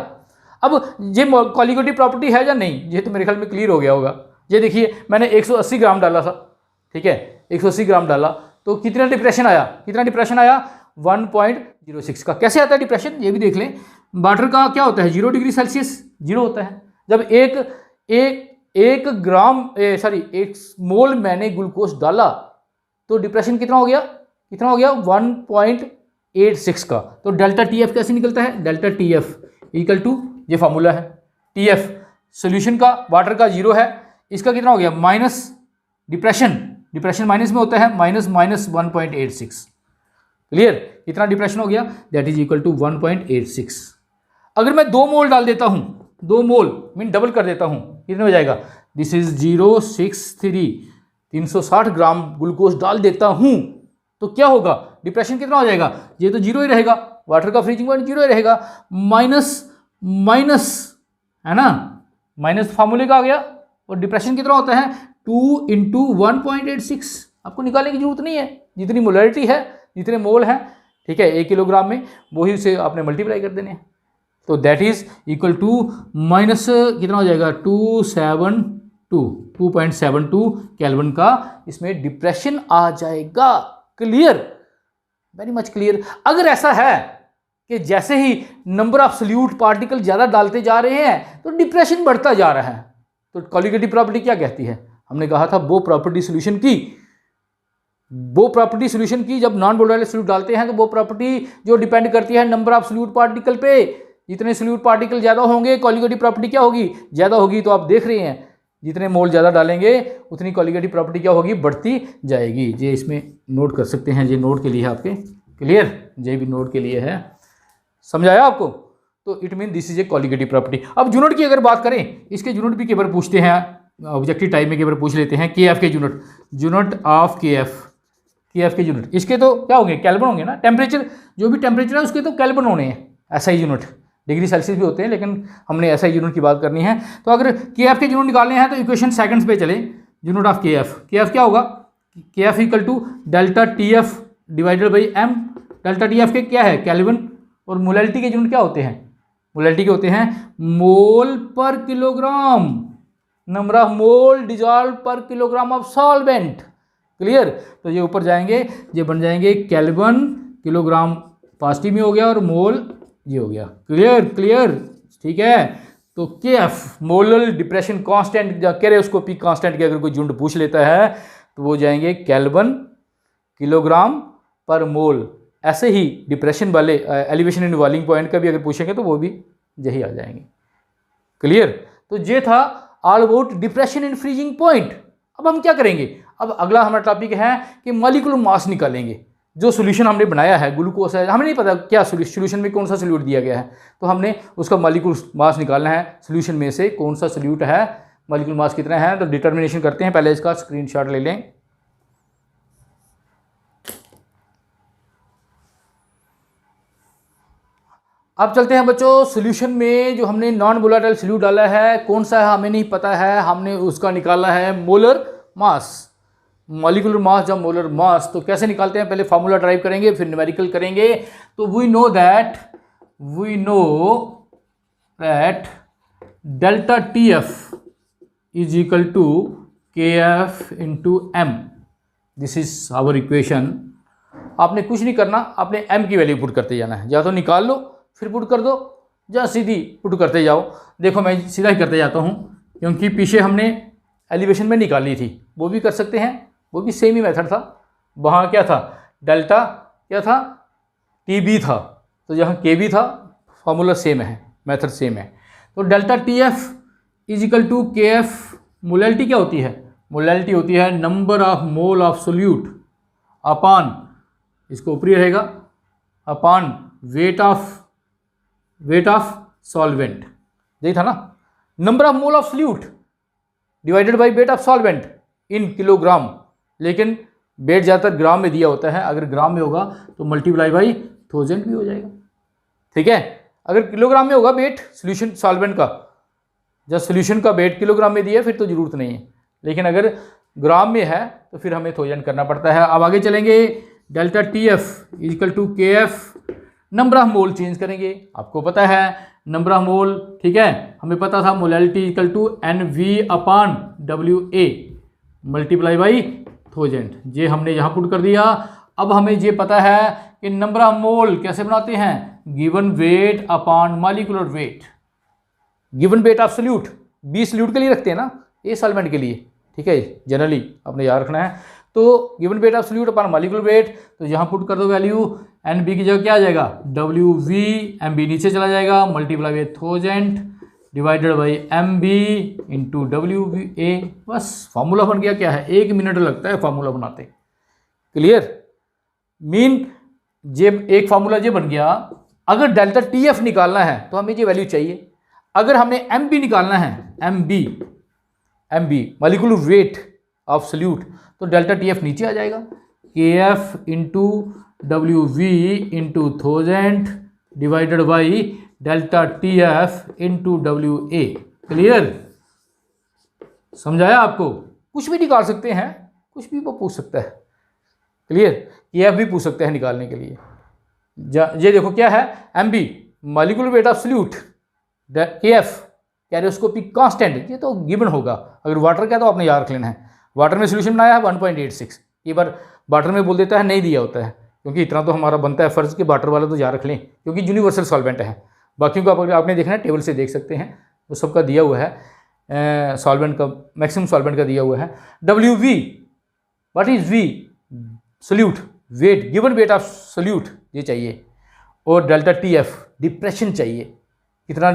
अब ये कॉलिगेटिव प्रॉपर्टी है या नहीं, ये तो मेरे ख्याल में क्लियर हो गया होगा। ये देखिए मैंने 180 ग्राम डाला था, ठीक है, 180 ग्राम डाला तो कितना डिप्रेशन आया? 1.06 का। कैसे आता है डिप्रेशन ये भी देख लें। वाटर का क्या होता है? 0 डिग्री सेल्सियस 0 होता है। जब एक मोल मैंने ग्लूकोज डाला तो डिप्रेशन कितना हो गया? 1.86 का। तो डेल्टा TF कैसे निकलता है? डेल्टा TF इक्वल टू, ये फार्मूला है, TF सोल्यूशन का, वाटर का 0 है, इसका कितना हो गया? माइनस डिप्रेशन माइनस में होता है, माइनस 1.86। क्लियर? कितना डिप्रेशन हो गया? That is equal to 1.86। अगर मैं 2 मोल डाल देता हूं, 2 मोल मीन डबल कर देता हूं, कितने हो जाएगा? दिस इज 063, 360 ग्राम ग्लूकोज डाल देता हूं तो क्या होगा? डिप्रेशन कितना हो जाएगा? ये तो 0 ही रहेगा, वाटर का फ्रीजिंग पॉइंट 0 ही रहेगा। माइनस है ना, माइनस फार्मूले का आ गया। और डिप्रेशन कितना होता है? 2 × 1.86। आपको निकालने की जरूरत नहीं है, जितनी मोलैरिटी है, जितने मोल हैं, ठीक है, 1 किलोग्राम में, वही उसे आपने मल्टीप्लाई कर देने हैं। तो that is equal to minus कितना हो जाएगा? 2.72 केल्विन का इसमें डिप्रेशन आ जाएगा। क्लियर? Very much clear. अगर ऐसा है कि जैसे ही नंबर ऑफ सोल्यूट पार्टिकल ज़्यादा डालते जा रहे हैं तो डिप्रेशन बढ़ता जा रहा है, तो कॉलिगेटिव प्रॉपर्टी क्या कहती है? हमने कहा था वो प्रॉपर्टी सोल्यूशन की, वो प्रॉपर्टी सोल्यूशन की जब नॉन वोलेटाइल सोल्यूट डालते हैं तो वो प्रॉपर्टी जो डिपेंड करती है नंबर ऑफ सोल्यूट पार्टिकल पे, जितने सोल्यूट पार्टिकल ज़्यादा होंगे कॉलिगेटिव प्रॉपर्टी क्या होगी, ज़्यादा होगी। तो आप देख रहे हैं जितने मोल ज़्यादा डालेंगे उतनी कॉलिगेटिव प्रॉपर्टी क्या होगी, बढ़ती जाएगी। ये इसमें नोट कर सकते हैं, ये नोट के लिए है आपके, क्लियर, ये भी नोट के लिए है, समझाया आपको। तो it mean this is a colligative property. अब यूनिट की अगर बात करें, इसके यूनिट भी केवल पूछते हैं, ऑब्जेक्टिव टाइप में केवल पूछ लेते हैं, के एफ के यूनिट, यूनिट ऑफ के एफ के यूनिट, इसके तो क्या होंगे, केल्विन होंगे ना, टेम्परेचर जो भी टेम्परेचर है उसके तो केल्विन होने हैं, ऐसा ही यूनिट, डिग्री सेल्सियस भी होते हैं लेकिन हमने ऐसा यूनिट की बात करनी है। तो अगर के एफ के यूनिट निकालने हैं तो इक्वेशन सेकंड्स पे चले, यूनिट ऑफ के एफ क्या होगा, K F equal to delta T F divided by M. Delta T F के क्या है, केल्विन, और मोलैलिटी के यूनिट क्या होते हैं, मोलैलिटी के होते हैं मोल पर kilogram, number of mole dissolve पर किलोग्राम ऑफ सॉल्वेंट, क्लियर। तो ये ऊपर जाएंगे, ये बन जाएंगे केल्विन, किलोग्राम पॉजिटिव में हो गया और मोल ये हो गया, क्लियर, ठीक है। तो K F molar depression constant, cryoscopic constant के अगर कोई यूनिट पूछ लेता है तो वो जाएंगे केल्विन, किलोग्राम पर मोल। ऐसे ही डिप्रेशन वाले एलिवेशन इन बॉइलिंग पॉइंट का भी अगर पूछेंगे तो वो भी यही आ जाएंगे, क्लियर। तो ये था all about depression in freezing point. अब हम क्या करेंगे, अब अगला हमारा टॉपिक है कि मॉलिक्यूलर मास निकालेंगे। जो सोल्यूशन हमने बनाया है ग्लूकोज है, हमें नहीं पता क्या सोल्यूशन में कौन सा सोल्यूट दिया गया है, तो हमने उसका मॉलिक्यूलर मास निकालना है, सोल्यूशन में से कौन सा सोल्यूट है, मॉलिक्यूलर मास कितना है। तो डिटर्मिनेशन करते हैं, पहले इसका स्क्रीनशॉट ले लें। अब चलते हैं बच्चों सोल्यूशन में, जो हमने नॉन वोलेटाइल सोल्यूट डाला है कौन सा है हमें नहीं पता है, हमने उसका निकाला है मोलर मास, मॉलिक्यूलर मास या मोलर मास। तो कैसे निकालते हैं, पहले फार्मूला ड्राइव करेंगे फिर न्यूमेरिकल करेंगे। तो we know that delta T F is equal to K F into M, this is our equation. आपने कुछ नहीं करना, आपने एम की वैल्यू पुट करते जाना है, या तो निकाल लो फिर पुट कर दो, या सीधी पुट करते जाओ। देखो मैं सीधा ही करते जाता हूँ क्योंकि पीछे हमने एलिवेशन में निकाली थी, वो भी कर सकते हैं, वो भी सेम ही मेथड था। वहाँ क्या था, डेल्टा क्या था, टी बी था, तो यहाँ के बी था, फार्मूला सेम है, मेथड सेम है। तो delta T F is equal to K F, molality क्या होती है, मोलैलिटी होती है number of mole of solute upon, इसको ऊपरी रहेगा, अपॉन वेट ऑफ सॉल्वेंट, यही था ना, number of mole of solute divided by wait of solvent in kilogram, लेकिन वेट ज़्यादातर ग्राम में दिया होता है, अगर ग्राम में होगा तो मल्टीप्लाई बाई 1000 भी हो जाएगा, ठीक है। अगर किलोग्राम में होगा वेट सोल्यूशन सॉल्वेंट का, जब सोल्यूशन का वेट किलोग्राम में दिया फिर तो ज़रूरत नहीं है, लेकिन अगर ग्राम में है तो फिर हमें 1000 करना पड़ता है। अब आगे चलेंगे, delta T F equal to K F, number of mole change करेंगे, आपको पता है नंबर ऑफ मोल, ठीक है, हमें पता था molality equal to N V upon W A multiply by 1000, ये हमने यहाँ पुट कर दिया। अब हमें ये पता है कि नंबर ऑफ मोल कैसे बनाते हैं, given weight upon molecular weight, given weight of solute, B solute के लिए रखते हैं ना, ए सॉल्वेंट के लिए, ठीक है, जनरली आपने याद रखना है। तो given weight of solute upon molecular wait, तो यहाँ पुट कर दो वैल्यू, एन बी की जगह क्या आ जाएगा, डब्ल्यू वी, एम बी नीचे चला जाएगा, multiply by 1000 divided by M B into W V A, बस फार्मूला बन गया। क्या है, 1 मिनट लगता है फार्मूला बनाते, क्लियर। मीन जे एक फार्मूला ये बन गया। अगर डेल्टा टी एफ निकालना है तो हमें ये वैल्यू चाहिए, अगर हमने एम बी निकालना है, M B molecular weight of solute, तो डेल्टा टी एफ नीचे आ जाएगा, K F into W V into 1000 divided by delta T F into W A, clear, समझाया आपको। कुछ भी निकाल सकते हैं, कुछ भी वो पूछ सकता है, क्लियर, के एफ भी पूछ सकते हैं निकालने के लिए। ये देखो क्या है, M B molecular weight of solute, K F cryoscopic constant, ये तो गिवन होगा। अगर वाटर का तो आपने याद रख लेना है, वाटर में सोल्यूशन बनाया है 1.86, कई बार वाटर में बोल देता है नहीं दिया होता है, क्योंकि इतना तो हमारा बनता है फ़र्ज़ कि वाटर वाला तो याद रख लें क्योंकि यूनिवर्सल सॉल्वेंट है। बाकियों को आपने देखना है टेबल से देख सकते हैं, वो सबका दिया हुआ है। सॉल्वेंट का, मैक्सिमम सॉल्वेंट का दिया हुआ है। W V, what is V, solute weight, given weight of solute ये चाहिए। और डेल्टा टी एफ डिप्रेशन चाहिए, कितना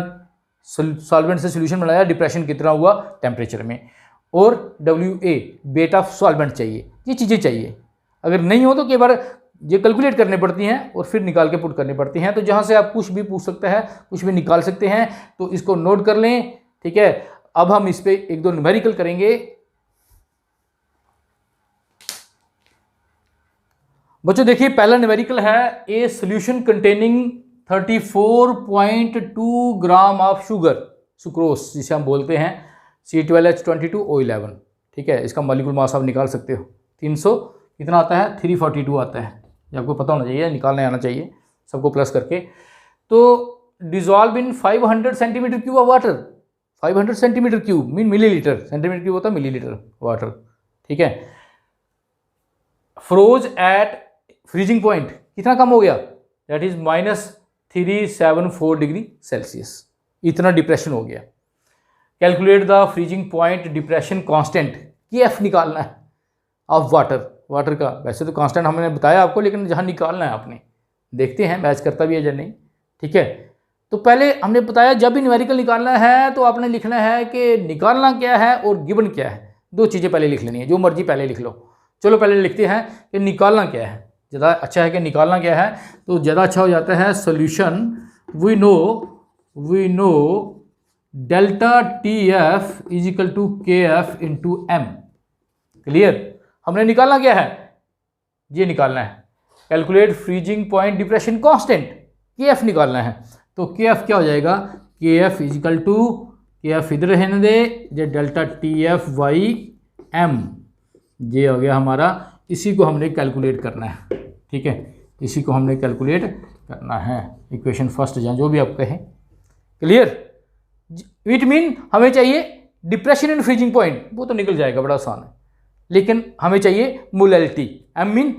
सॉल्वेंट से सोल्यूशन बनाया, डिप्रेशन कितना हुआ टेम्परेचर में। और W A weight of solvent चाहिए, ये चीज़ें चाहिए। अगर नहीं हो तो कई बार ये कैलकुलेट करनी पड़ती हैं और फिर निकाल के पुट करनी पड़ती हैं। तो जहाँ से आप कुछ भी पूछ सकते हैं, कुछ भी निकाल सकते हैं, तो इसको नोट कर लें, ठीक है। अब हम इस पे एक दो न्यूमेरिकल करेंगे। बच्चों देखिए, पहला न्यूमेरिकल है a solution containing 34.2 gram of sugar, sucrose जिसे हम बोलते हैं, C12H22O11, ठीक है। इसका मॉलिक्यूल मास आप निकाल सकते हो, 300 कितना आता है, 342 आता है। ये आपको पता होना चाहिए, निकालने आना चाहिए सबको प्लस करके। तो dissolve in 500 centimetre cube of water, 500 centimetre cube mean millilitre, centimetre cube होता है मिलीलीटर वाटर, ठीक है। फ्रोज एट फ्रीजिंग पॉइंट कितना कम हो गया, दैट इज -374 डिग्री सेल्सियस, इतना डिप्रेशन हो गया। Calculate the freezing point depression constant, KF निकालना है ऑफ वाटर का। वैसे तो कांस्टेंट हमने बताया आपको, लेकिन जहाँ निकालना है आपने, देखते हैं मैच करता भी है या नहीं, ठीक है। तो पहले हमने बताया जब भी न्यूमेरिकल निकालना है तो आपने लिखना है कि निकालना क्या है और गिवन क्या है, दो चीज़ें पहले लिख लेनी है, जो मर्जी पहले लिख लो। चलो पहले लिखते हैं कि निकालना क्या है, ज़्यादा अच्छा है कि निकालना क्या है, तो ज़्यादा अच्छा हो जाता है। Solution we know delta TF is equal to KF into M, clear. हमने निकालना क्या है, ये निकालना है। Calculate freezing point depression constant, KF निकालना है। तो KF क्या हो जाएगा, KF is equal to, KF इधर रहने दे, ये डेल्टा TF/M, ये हो गया हमारा। इसी को हमने कैलकुलेट करना है, ठीक है, इसी को हमने कैलकुलेट करना है, इक्वेशन फर्स्ट या जो भी आप कहें, क्लियर। इट मीन हमें चाहिए डिप्रेशन इन फ्रीजिंग पॉइंट, वो तो निकल जाएगा, बड़ा आसान है, लेकिन हमें चाहिए मोलैलिटी, M मीन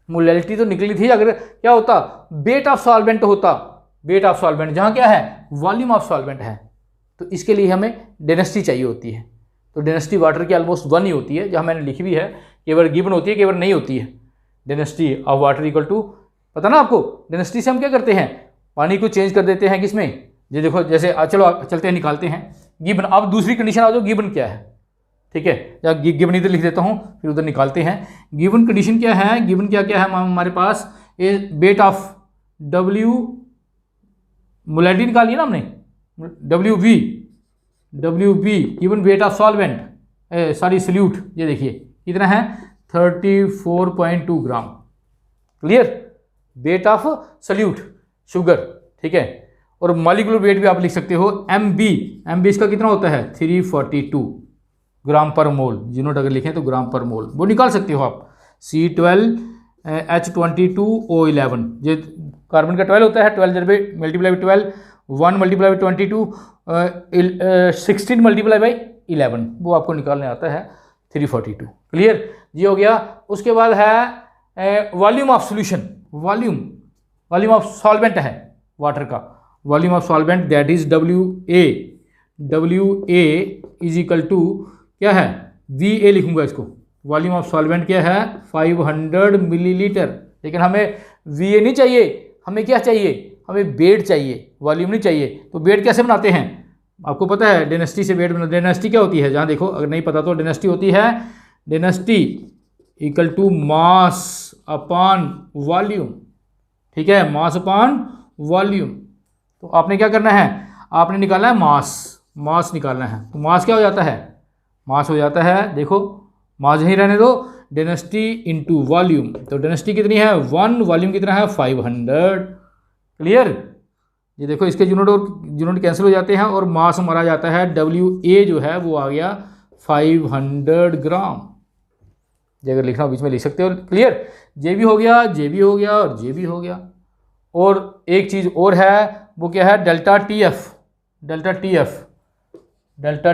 मोलैलिटी तो निकली थी। अगर क्या होता, वेट ऑफ सॉल्वेंट होता, वेट ऑफ सॉल्वेंट जहाँ क्या है, वॉल्यूम ऑफ सॉल्वेंट है, तो इसके लिए हमें डेंसिटी चाहिए होती है। तो डेंसिटी वाटर की ऑलमोस्ट 1 ही होती है, जहाँ मैंने लिखी भी है, केवल गिवन होती है, केवल नहीं होती है। Density of water equal to, पता ना आपको, डेंसिटी से हम क्या करते हैं, पानी को चेंज कर देते हैं किसमें, ये देखो, जैसे चलो चलते हैं निकालते हैं गिवन। अब दूसरी कंडीशन आ जाओ, गिवन क्या है, ठीक है, या गिवन इधर लिख देता हूँ, फिर उधर निकालते हैं। गिवन कंडीशन क्या है, गिवन क्या क्या है हमारे पास, a weight of W, molality निकाली है ना हमने, WV given weight of solvent, sorry solute, ये देखिए कितना है, 34.2 gram, clear. Weight of solute sugar, ठीक है। और मॉलिक्यूलर वेट भी आप लिख सकते हो, MB इसका कितना होता है, 342 ग्राम पर मोल, यूनिट अगर लिखें तो ग्राम पर मोल, वो निकाल सकते हो आप। C12H22O11, ये कार्बन का 12 होता है, 12 multiply by 12, 1 multiply by 22, 16 multiply by 11, वो आपको निकालने आता है 342, क्लियर, ये हो गया। उसके बाद है volume of solution, volume of solvent है वाटर का, volume of solvent that is WA is equal to क्या है, VA लिखूंगा इसको। वॉल्यूम ऑफ सॉल्वेंट क्या है, 500 मिलीलीटर, लेकिन हमें VA नहीं चाहिए, हमें क्या चाहिए, हमें बेड चाहिए, वॉल्यूम नहीं चाहिए। तो बेड कैसे बनाते हैं, आपको पता है, डेंसिटी से बेड बना। डेंसिटी क्या होती है, जहाँ देखो, अगर नहीं पता तो डेंसिटी होती है, density equal to mass upon volume, ठीक है, मास अपॉन वॉल्यूम। तो आपने क्या करना है, आपने निकालना है मास निकालना है। तो मास क्या हो जाता है, मास हो जाता है, देखो मास यहीं रहने दो, डेंसिटी इंटू वॉल्यूम। तो डेंसिटी कितनी है 1, वॉल्यूम कितना है 500, क्लियर। ये देखो इसके यूनिट कैंसिल हो जाते हैं और मास हमारा जाता है WA जो है वो आ गया 500 ग्राम। ये अगर लिखना हो बीच में लिख सकते हो, क्लियर। जे भी हो गया, जे भी हो गया और जे भी हो गया। और एक चीज़ और है, वो क्या है, डेल्टा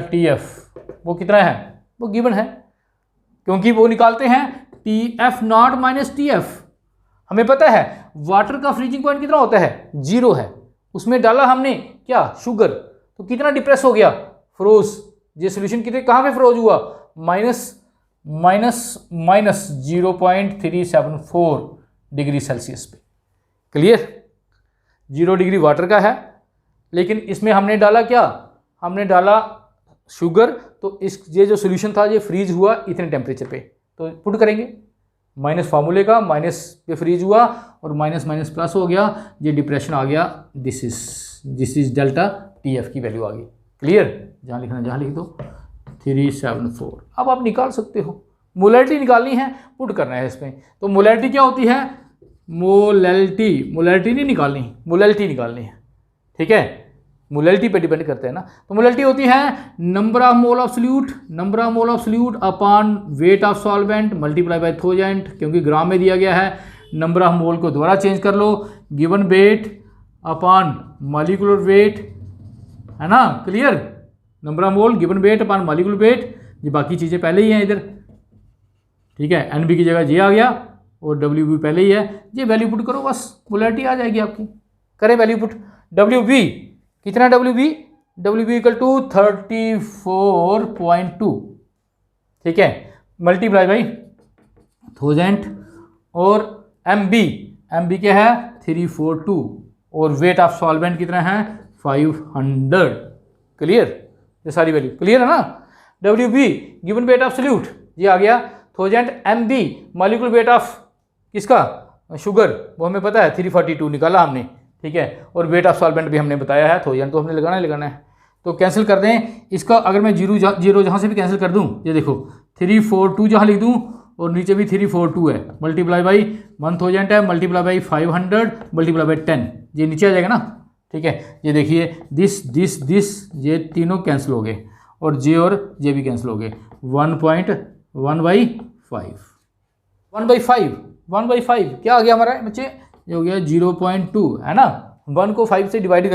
TF वो कितना है, वो गिवन है, क्योंकि वो निकालते हैं TF0 माइनस TF। हमें पता है वाटर का फ्रीजिंग पॉइंट कितना होता है, 0 है, उसमें डाला हमने क्या, शुगर, तो कितना डिप्रेस हो गया फ्रोज, ये सोल्यूशन कितने कहाँ पे फ्रोज हुआ, माइनस 0.374 डिग्री सेल्सियस पे। क्लियर, 0 डिग्री वाटर का है, लेकिन इसमें हमने डाला क्या, हमने डाला शुगर, तो इस ये जो सोल्यूशन था ये फ्रीज हुआ इतने टेम्परेचर पे। तो पुट करेंगे माइनस फार्मूले का, माइनस पे फ्रीज हुआ और माइनस माइनस प्लस हो गया, ये डिप्रेशन आ गया, दिस इज डेल्टा TF की वैल्यू आ गई। क्लियर, जहाँ लिखना जहाँ लिख दो 374। अब आप निकाल सकते हो, मोलैरिटी निकालनी है, पुट करना है इसमें। तो मोलैरिटी क्या होती है, मोलैरिटी नहीं निकालनी, मोलैरिटी निकालनी है, ठीक है, मोलैरिटी पे डिपेंड करते हैं ना। तो मोलैरिटी होती है number of mole of solute upon weight of solvent multiply by thousand, क्योंकि ग्राम में दिया गया है, नंबर ऑफ मोल को दोबारा चेंज कर लो, given weight upon molecular weight, है ना। Clear, number of mole given weight upon molecular weight, ये बाकी चीज़ें पहले ही हैं इधर, ठीक है, NB की जगह ये आ गया और WB पहले ही है, ये वैल्यू पुट करो, बस मोलैरिटी आ जाएगी आपकी। करें वैल्यू पुट, WB कितना, WB इक्वल टू 34.2, ठीक है, मल्टीप्लाई बाई 1000 और MB क्या है 342 और वेट ऑफ सॉल्वेंट कितना है 500। क्लियर, ये सारी वैल्यू क्लियर है ना। WB given weight of solute ये आ गया 1000, MB मॉलिक्यूलर वेट ऑफ किसका, शुगर, वो हमें पता है 342 निकाला हमने, ठीक है, और वेट ऑफ सॉल्वेंट भी हमने बताया है 1000, तो हमने लगाना है। तो कैंसिल कर दें इसका, अगर मैं जीरो जहाँ से भी कैंसिल कर दूँ, ये देखो 342 जहाँ लिख दूँ और नीचे भी 342 है, मल्टीप्लाई बाई 1000 है, मल्टीप्लाई बाई 500 मल्टीप्लाई बाई 10, ये नीचे आ जाएगा ना, ठीक है। ये देखिए दिस ये तीनों कैंसिल हो गए और जे और जे भी कैंसिल हो गए, 1/5 क्या आ गया हमारा बच्चे, ये हो गया 0.2, है ना। 1 को 5 से डिवाइड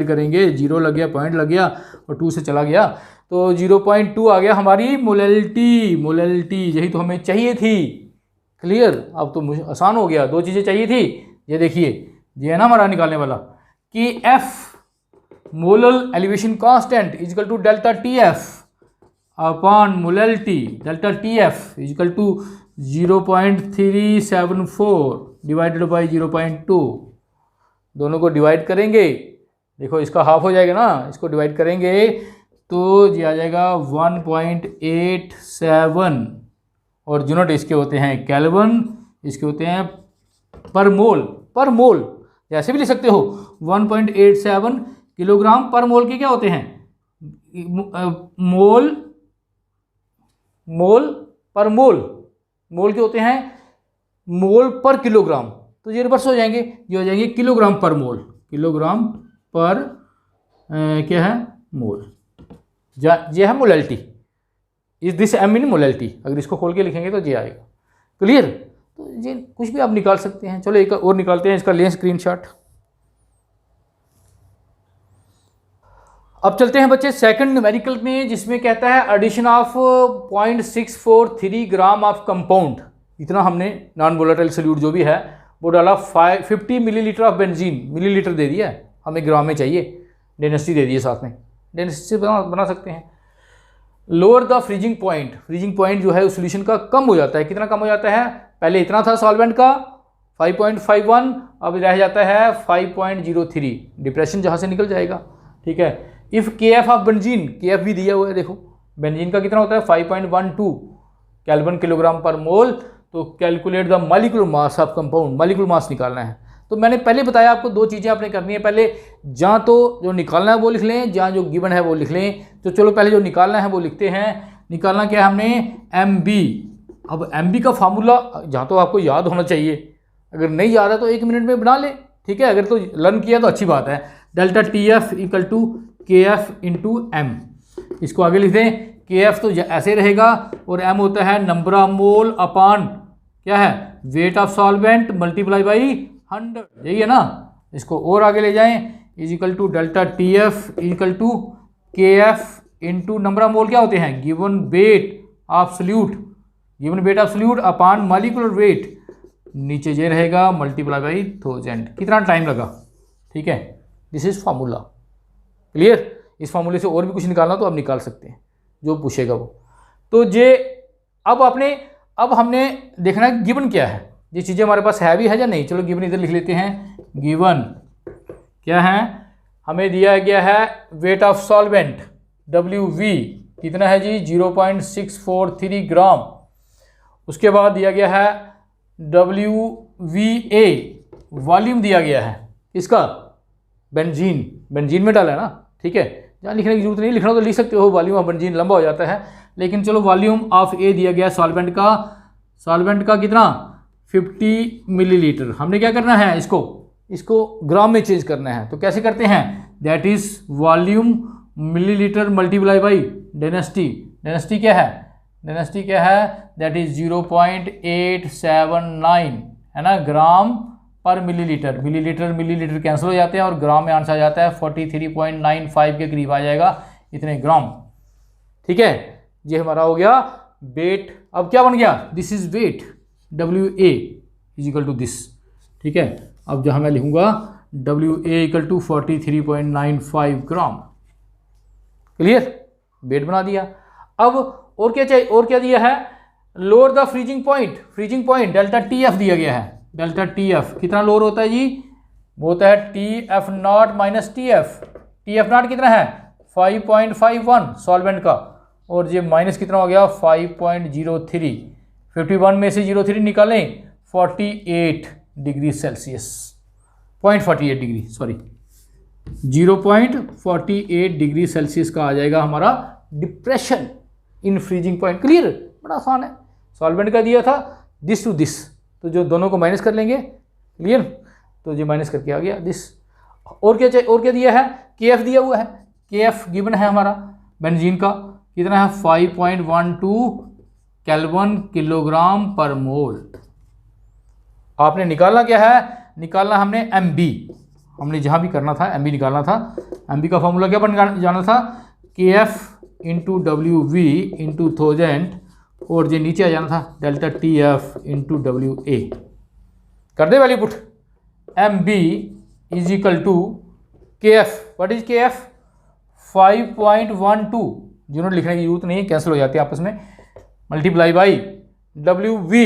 करेंगे, 0 लग गया, पॉइंट लग गया और 2 से चला गया, तो 0.2 आ गया हमारी मोलैरिटी, यही तो हमें चाहिए थी। क्लियर, अब तो मुझे आसान हो गया, 2 चीज़ें चाहिए थी, ये देखिए ये है ना हमारा निकालने वाला कि F molal elevation constant is equal to delta TF upon molarity, delta TF is equal to 0.374 divided by 0.2, दोनों को डिवाइड करेंगे, देखो इसका हाफ हो जाएगा ना, इसको डिवाइड करेंगे तो ये आ जाएगा 1.87 और यूनिट इसके होते हैं केल्विन, इसके होते हैं पर मोल, जैसे भी लिख सकते हो 1.87 किलोग्राम पर मोल के क्या होते हैं, मोल के होते हैं मोल पर किलोग्राम, तो ये रिवर्स हो जाएंगे, ये हो जाएंगे किलोग्राम पर मोल, क्या है मोल, ये है मोलैरिटी, इस दिस M इन मोलैरिटी, अगर इसको खोल के लिखेंगे तो ये आएगा। क्लियर, तो ये कुछ भी आप निकाल सकते हैं। चलो एक और निकालते हैं, इसका लें स्क्रीनशॉट। अब चलते हैं बच्चे सेकंड न्यूमेरिकल में, जिसमें कहता है addition of 0.643 gram of compound, इतना हमने नॉन वोलेटाइल सोल्यूट जो भी है वो डाला, 50 मिलीलीटर ऑफ बेंजीन, मिलीलीटर दे दिया है, हमें ग्राम में चाहिए, डेंसिटी दे दी है साथ में, डेंसिटी से बना सकते हैं। लोअर द फ्रीजिंग पॉइंट जो है उस सोल्यूशन का कम हो जाता है, कितना कम हो जाता है, पहले इतना था सॉल्वेंट का 5.51, अब रह जाता है 5.03, डिप्रेशन जहाँ से निकल जाएगा, ठीक है। If KF of benzene, KF भी दिया हुआ है, देखो बेंजीन का कितना होता है 5.12 केल्विन किलोग्राम पर मोल, तो calculate the molecular mass of compound, molecular mass निकालना है। तो मैंने पहले बताया आपको 2 चीज़ें आपने करनी है, पहले जहाँ तो जो निकालना है वो लिख लें, जहाँ जो गिवन है वो लिख लें। तो चलो पहले जो निकालना है वो लिखते हैं। निकालना क्या है हमने, MB। अब MB का फार्मूला जहाँ तो आपको याद होना चाहिए, अगर नहीं याद है तो 1 मिनट में बना ले, ठीक है, अगर तो लर्न किया तो अच्छी बात है। Delta TF equal to KF into M, इसको आगे लिख दें। KF तो ऐसे रहेगा और M होता है नंबर ऑफ मोल अपॉन क्या है weight of solvent multiply by 100, यही है ना। इसको और आगे ले जाएं, is equal to delta TF equal to KF into number of mole क्या होते हैं given weight of solute upon molecular weight, नीचे ये रहेगा मल्टीप्लाई बाई 1000। कितना टाइम लगा, ठीक है, दिस इज फार्मूला। क्लियर, इस फार्मूले से और भी कुछ निकालना तो आप निकाल सकते हैं, जो पूछेगा वो। तो ये अब हमने देखना है गिवन क्या है, ये चीज़ें हमारे पास है भी है या नहीं। चलो गिवन इधर लिख लेते हैं। गिवन क्या है, हमें दिया गया है वेट ऑफ सॉल्वेंट WV कितना है जी 0.643 ग्राम। उसके बाद दिया गया है WVA वॉल्यूम दिया गया है इसका, बेंजीन में डाला है ना, ठीक है, जहाँ लिखने की जरूरत नहीं, लिखना तो लिख सकते हो, वॉल्यूम ऑफ बेंजीन लंबा हो जाता है, लेकिन चलो वॉल्यूम ऑफ ए दिया गया सॉल्वेंट का कितना 50 मिलीलीटर। हमने क्या करना है, इसको ग्राम में चेंज करना है। तो कैसे करते हैं, that is volume millilitre multiply by density क्या है, दैट इज 0.879 है ना, ग्राम पर मिलीलीटर कैंसिल हो जाते हैं और ग्राम में आंसर आ जाता है 43.95 के करीब आ जाएगा, इतने ग्राम। ठीक है, ये हमारा हो गया वेट। अब क्या बन गया, this is weight WA is equal to this. ठीक है, अब जहाँ मैं लिखूंगा WA equal to 43.95 gram. Clear, weight बना दिया। अब और क्या चाहिए, और क्या दिया है, lower the freezing point delta TF दिया गया है। डेल्टा TF कितना लोअर होता है जी, वो होता है TF not minus TF not कितना है 5.51 सॉल्वेंट का, और ये माइनस कितना हो गया 5.03। 51 में से 03 निकालें 48 degree Celsius, 0.48 degree sorry 0.48 degree Celsius का आ जाएगा हमारा depression in freezing point. Clear, बड़ा आसान है। सॉल्वेंट का दिया था दिस टू दिस, तो जो दोनों को माइनस कर लेंगे। क्लियर, तो ये माइनस करके आ गया दिस। और क्या चाहिए, और क्या दिया है, KF दिया हुआ है, KF गिवन है हमारा बेंजीन का, कितना है 5.12 केल्विन किलोग्राम पर मोल। आपने निकालना क्या है, निकालना हमने MB, हमने जहाँ भी करना था MB निकालना था। MB का फॉर्मूला क्या बन जाना था, KF इंटू WV इंटू 1000, और ये नीचे आ जाना था डेल्टा TF इंटू WA। कर दे value put, MB is equal to KF, what is KF 5.12, जिन्होंने लिखने की जरूरत नहीं है, कैंसिल हो जाती है आपस में, multiply by WV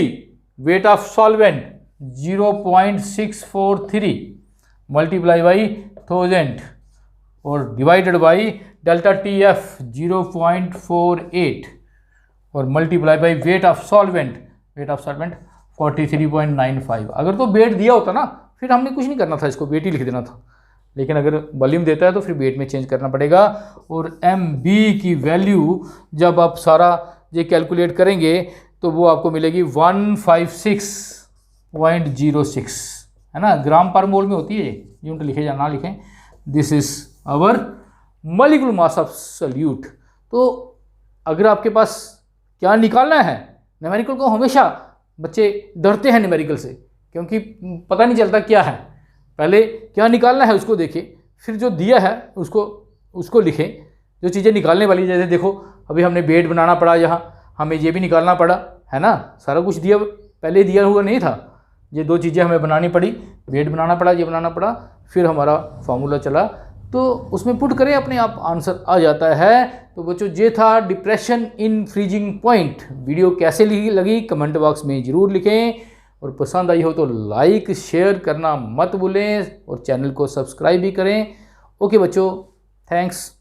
wait of solvent 0.643 multiply by 1000 और डिवाइडेड बाई डेल्टा TF 0.48 और multiply by wait of solvent 43.95। अगर तो वेट दिया होता ना, फिर हमने कुछ नहीं करना था, इसको वेट ही लिख देना था, लेकिन अगर वॉल्यूम देता है तो फिर वेट में चेंज करना पड़ेगा। और MB की वैल्यू जब आप सारा ये कैलकुलेट करेंगे तो वो आपको मिलेगी 156.06 है ना, ग्राम पर मोल में होती है। यूनिट लिखे या ना लिखें, this is our molecular mass of solute. तो अगर आपके पास क्या निकालना है, न्यूमेरिकल को हमेशा बच्चे डरते हैं न्यूमेरिकल से, क्योंकि पता नहीं चलता क्या है। पहले क्या निकालना है उसको देखें, फिर जो दिया है उसको लिखें, जो चीज़ें निकालने वाली। जैसे देखो अभी हमने बेड बनाना पड़ा, यहाँ हमें ये भी निकालना पड़ा है ना, सारा कुछ दिया, पहले दिया हुआ नहीं था, ये दो चीज़ें हमें बनानी पड़ी, बेड बनाना पड़ा, ये बनाना पड़ा, फिर हमारा फार्मूला चला, तो उसमें पुट करें अपने आप आंसर आ जाता है। तो बच्चों ये था depression in freezing point. Video कैसे लगी कमेंट बॉक्स में ज़रूर लिखें, और पसंद आई हो तो लाइक शेयर करना मत भूलें, और चैनल को सब्सक्राइब भी करें। ओके बच्चों, थैंक्स।